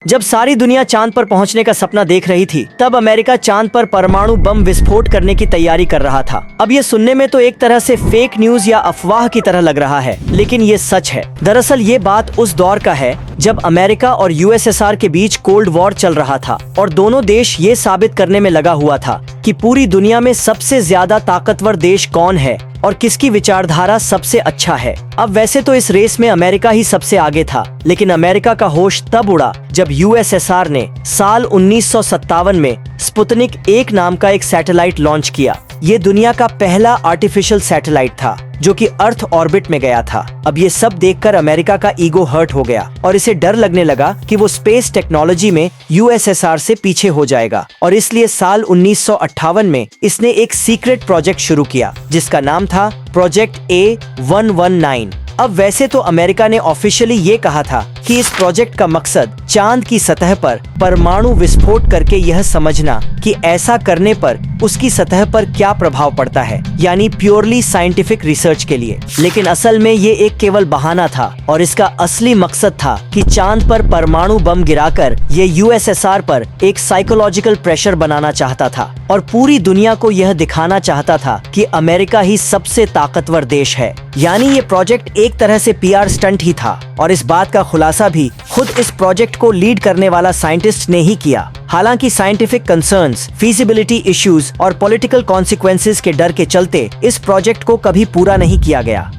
जब सारी दुनिया चांद पर पहुंचने का सपना देख रही थी, तब अमेरिका चांद पर परमाणु बम विस्फोट करने की तैयारी कर रहा था। अब ये सुनने में तो एक तरह से फेक न्यूज या अफवाह की तरह लग रहा है, लेकिन ये सच है। दरअसल ये बात उस दौर का है जब अमेरिका और यूएसएसआर के बीच कोल्ड वॉर चल रहा था और दोनों देश ये साबित करने में लगा हुआ था कि पूरी दुनिया में सबसे ज्यादा ताकतवर देश कौन है और किसकी विचारधारा सबसे अच्छा है। अब वैसे तो इस रेस में अमेरिका ही सबसे आगे था, लेकिन अमेरिका का होश तब उड़ा जब यूएसएसआर ने साल 1957 में स्पुतनिक 1 नाम का एक सैटेलाइट लॉन्च किया। ये दुनिया का पहला आर्टिफिशियल सैटेलाइट था जो कि अर्थ ऑर्बिट में गया था। अब ये सब देखकर अमेरिका का ईगो हर्ट हो गया और इसे डर लगने लगा कि वो स्पेस टेक्नोलॉजी में यूएसएसआर से पीछे हो जाएगा, और इसलिए साल 1958 में इसने एक सीक्रेट प्रोजेक्ट शुरू किया जिसका नाम था प्रोजेक्ट A119। अब वैसे तो अमेरिका ने ऑफिशियली ये कहा था कि इस प्रोजेक्ट का मकसद चांद की सतह पर परमाणु विस्फोट करके यह समझना कि ऐसा करने पर उसकी सतह पर क्या प्रभाव पड़ता है, यानी प्योरली साइंटिफिक रिसर्च के लिए। लेकिन असल में ये एक केवल बहाना था और इसका असली मकसद था कि चांद पर परमाणु बम गिराकर ये यूएसएसआर पर एक साइकोलॉजिकल प्रेशर बनाना चाहता था और पूरी दुनिया को यह दिखाना चाहता था कि अमेरिका ही सबसे ताकतवर देश है। यानी ये प्रोजेक्ट एक तरह से पीआर स्टंट ही था, और इस बात का खुलासा भी खुद इस प्रोजेक्ट को लीड करने वाला साइंटिस्ट ने ही किया। हालांकि साइंटिफिक कंसर्न्स, फीजिबिलिटी इश्यूज और पॉलिटिकल कॉन्सिक्वेंसेस के डर के चलते इस प्रोजेक्ट को कभी पूरा नहीं किया गया।